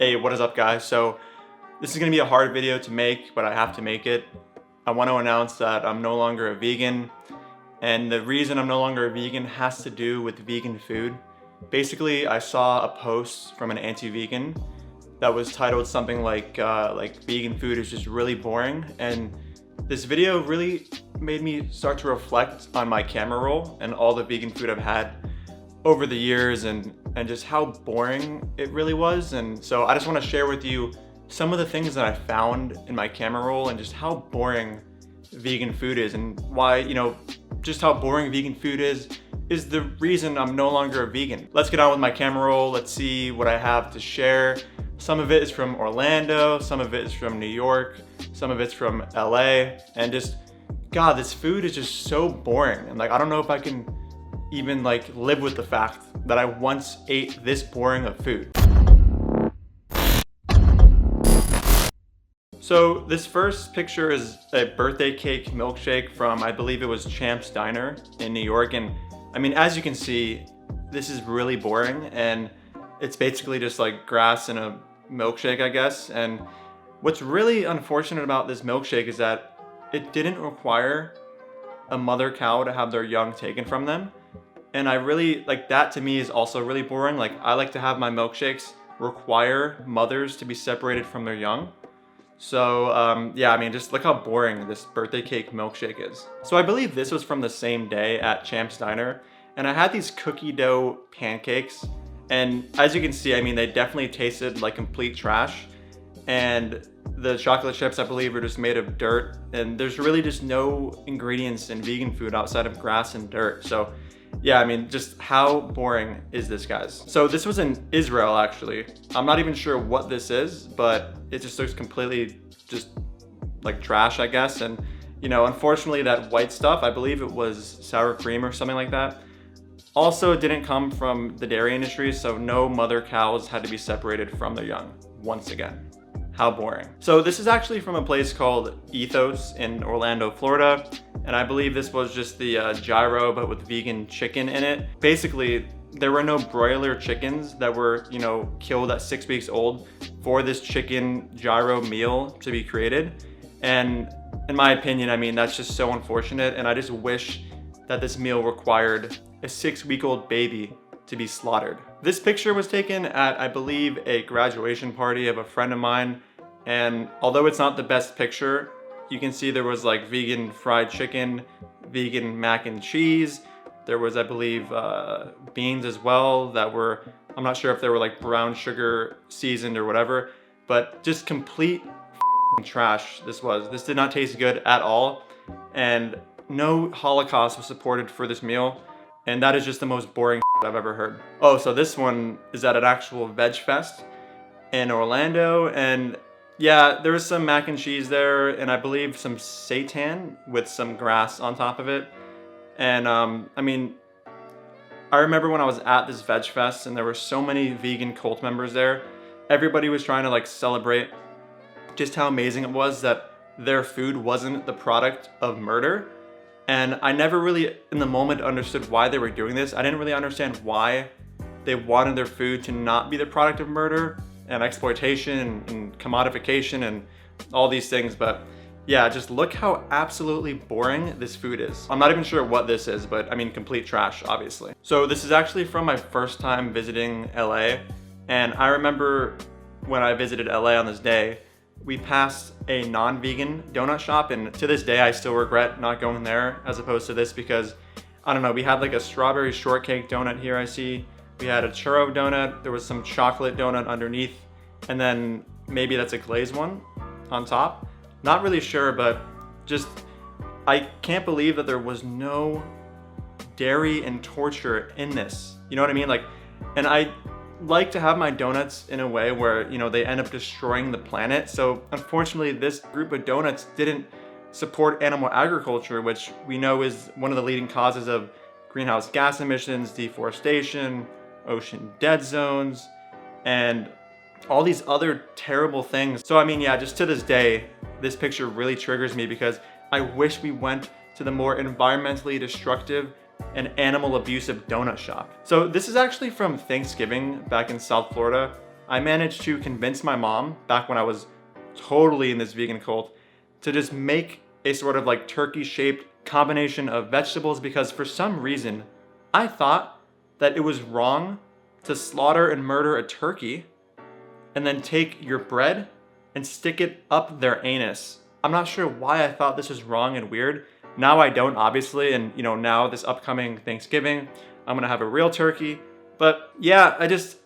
Hey, what is up guys? So this is gonna be a hard video to make, but I have to make it. I want to announce that I'm no longer a vegan, and the reason I'm no longer a vegan has to do with vegan food. Basically, I saw a post from an anti-vegan that was titled something like vegan food is just really boring, and this video really made me start to reflect on my camera roll and all the vegan food I've had over the years and just how boring it really was. And so I just want to share with you some of the things that I found in my camera roll and just how boring vegan food is, and why, just how boring vegan food is the reason I'm no longer a vegan. Let's get on with my camera roll. Let's see what I have to share. Some of it is from Orlando, some of it is from New York, some of it's from LA, and just, God, this food is just so boring. And I don't know if I can even live with the fact that I once ate this boring of food. So this first picture is a birthday cake milkshake from, I believe it was Champ's Diner in New York. And I mean, as you can see, this is really boring, and it's basically just like grass in a milkshake, I guess. And what's really unfortunate about this milkshake is that it didn't require a mother cow to have their young taken from them. And I really, that to me is also really boring. I like to have my milkshakes require mothers to be separated from their young. So yeah, I mean, just look how boring this birthday cake milkshake is. So I believe this was from the same day at Champ's Diner, and I had these cookie dough pancakes, and as you can see, I mean, they definitely tasted like complete trash. And the chocolate chips, I believe, are just made of dirt, and there's really just no ingredients in vegan food outside of grass and dirt. So yeah, I mean, just how boring is this, guys? So this was in Israel, actually. I'm not even sure what this is, but it just looks completely just like trash, I guess. And unfortunately, that white stuff, I believe it was sour cream or something like that, also didn't come from the dairy industry, so no mother cows had to be separated from their young once again. How boring. So this is actually from a place called Ethos in Orlando, Florida. And I believe this was just the gyro, but with vegan chicken in it. Basically, there were no broiler chickens that were, killed at 6 weeks old for this chicken gyro meal to be created. And in my opinion, I mean, that's just so unfortunate. And I just wish that this meal required a 6-week-old baby to be slaughtered. This picture was taken at, I believe, a graduation party of a friend of mine. And although it's not the best picture, you can see there was vegan fried chicken, vegan mac and cheese. There was, I believe, beans as well that were, I'm not sure if they were brown sugar seasoned or whatever, but just complete trash this was. This did not taste good at all. And no Holocaust was supported for this meal. And that is just the most boring I've ever heard. Oh, so this one is at an actual veg fest in Orlando. And yeah, there was some mac and cheese there, and I believe some seitan with some grass on top of it. And I mean, I remember when I was at this veg fest and there were so many vegan cult members there. Everybody was trying to celebrate just how amazing it was that their food wasn't the product of murder. And I never really, in the moment, understood why they were doing this. I didn't really understand why they wanted their food to not be the product of murder and exploitation and commodification and all these things. But yeah, just look how absolutely boring this food is. I'm not even sure what this is, but I mean, complete trash, obviously. So this is actually from my first time visiting LA. And I remember when I visited LA on this day, we passed a non-vegan donut shop, and to this day I still regret not going there as opposed to this, because I don't know, we had a strawberry shortcake donut here, I see. We had a churro donut, there was some chocolate donut underneath, and then maybe that's a glazed one on top. Not really sure, but just, I can't believe that there was no dairy and torture in this. You know what I mean? And I like to have my donuts in a way where, they end up destroying the planet. So unfortunately, this group of donuts didn't support animal agriculture, which we know is one of the leading causes of greenhouse gas emissions, deforestation, ocean dead zones, and all these other terrible things. So I mean, yeah, just to this day, this picture really triggers me because I wish we went to the more environmentally destructive and animal abusive donut shop. So this is actually from Thanksgiving back in South Florida. I managed to convince my mom, back when I was totally in this vegan cult, to just make a sort of like turkey-shaped combination of vegetables, because for some reason, I thought that it was wrong to slaughter and murder a turkey and then take your bread and stick it up their anus. I'm not sure why I thought this was wrong and weird. Now I don't, obviously, and you know, now this upcoming Thanksgiving, I'm gonna have a real turkey. But yeah, I just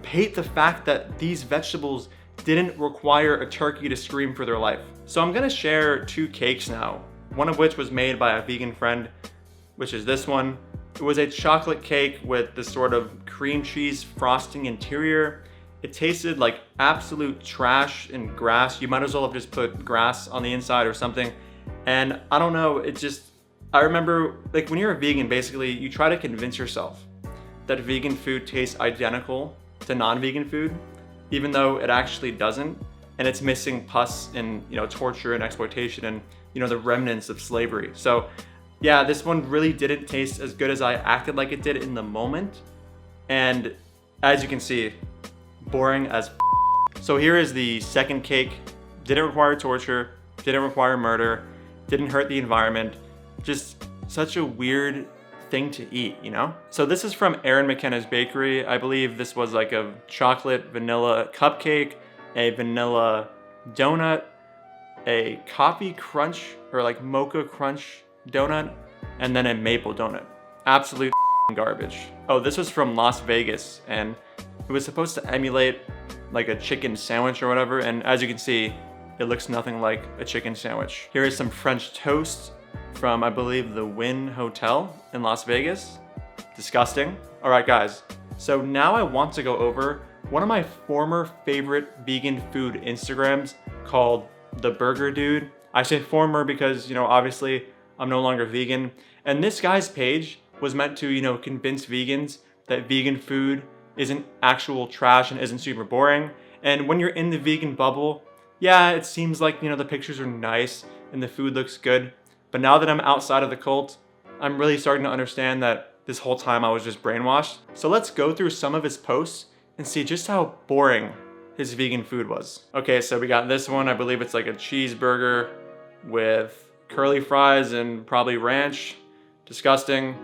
hate the fact that these vegetables didn't require a turkey to scream for their life. So I'm gonna share 2 cakes now, one of which was made by a vegan friend, which is this one. It was a chocolate cake with this sort of cream cheese frosting interior. It tasted like absolute trash and grass. You might as well have just put grass on the inside or something. And I don't know, I remember, like, when you're a vegan, basically, you try to convince yourself that vegan food tastes identical to non-vegan food, even though it actually doesn't. And it's missing pus and, you know, torture and exploitation and, you know, the remnants of slavery. So yeah, this one really didn't taste as good as I acted like it did in the moment. And as you can see, boring as So here is the second cake. Didn't require torture, didn't require murder, didn't hurt the environment. Just such a weird thing to eat, you know? So this is from Aaron McKenna's Bakery. I believe this was like a chocolate vanilla cupcake, a vanilla donut, a coffee crunch or like mocha crunch donut, and then a maple donut. Absolute garbage. Oh, this was from Las Vegas, and it was supposed to emulate like a chicken sandwich or whatever, and as you can see, it looks nothing like a chicken sandwich. Here is some French toast from, I believe, the Wynn Hotel in Las Vegas. Disgusting. All right, guys, so now I want to go over one of my former favorite vegan food Instagrams called The Burger Dude. I say former because, you know, obviously I'm no longer vegan. And this guy's page was meant to, you know, convince vegans that vegan food isn't actual trash and isn't super boring. And when you're in the vegan bubble, yeah, it seems like, you know, the pictures are nice and the food looks good. But now that I'm outside of the cult, I'm really starting to understand that this whole time I was just brainwashed. So let's go through some of his posts and see just how boring his vegan food was. Okay, so we got this one. I believe it's like a cheeseburger with curly fries and probably ranch. Disgusting.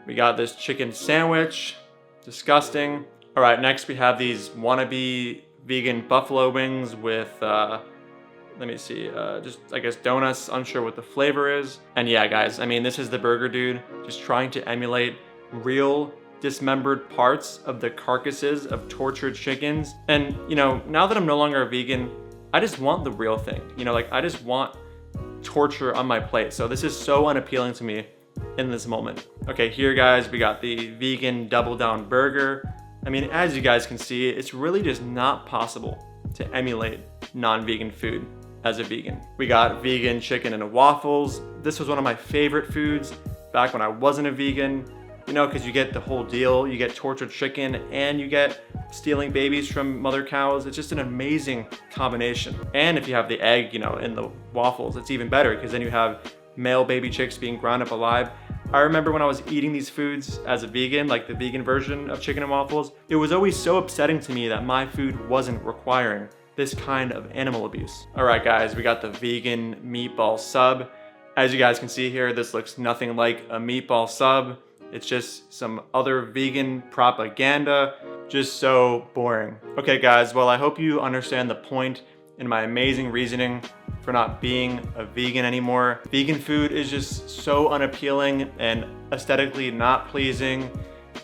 We got this chicken sandwich. Disgusting. All right, next we have these wannabe vegan buffalo wings with, let me see, just, I guess, donuts. Unsure what the flavor is. And yeah, guys, I mean, this is the Burger Dude just trying to emulate real dismembered parts of the carcasses of tortured chickens. And, you know, now that I'm no longer a vegan, I just want the real thing. You know, like, I just want torture on my plate. So this is so unappealing to me in this moment. Okay, here, guys, we got the vegan double down burger. I mean, as you guys can see, it's really just not possible to emulate non-vegan food as a vegan. We got vegan chicken and waffles. This was one of my favorite foods back when I wasn't a vegan, you know, because you get the whole deal. You get tortured chicken and you get stealing babies from mother cows. It's just an amazing combination. And if you have the egg, you know, in the waffles, it's even better because then you have male baby chicks being ground up alive. I remember when I was eating these foods as a vegan, like the vegan version of chicken and waffles, it was always so upsetting to me that my food wasn't requiring this kind of animal abuse. All right, guys, we got the vegan meatball sub. As you guys can see here, this looks nothing like a meatball sub. It's just some other vegan propaganda, just so boring. Okay, guys, well, I hope you understand the point in my amazing reasoning for not being a vegan anymore. Vegan food is just so unappealing and aesthetically not pleasing,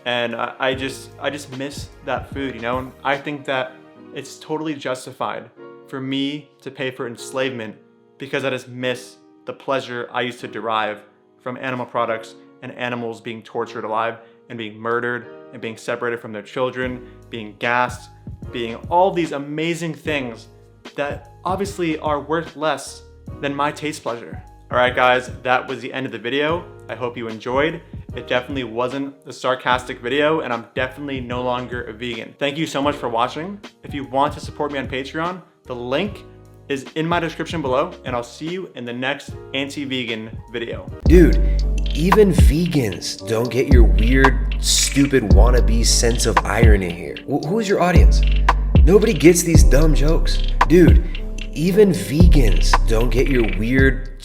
and I just miss that food, you know? And I think that it's totally justified for me to pay for enslavement because I just miss the pleasure I used to derive from animal products and animals being tortured alive and being murdered and being separated from their children, being gassed, being all these amazing things that obviously are worth less than my taste pleasure. All right, guys, that was the end of the video. I hope you enjoyed. It definitely wasn't a sarcastic video, and I'm definitely no longer a vegan. Thank you so much for watching. If you want to support me on Patreon, the link is in my description below, and I'll see you in the next anti-vegan video. Dude, even vegans don't get your weird, stupid wannabe sense of irony here. Who is your audience? Nobody gets these dumb jokes. Dude, even vegans don't get your weird,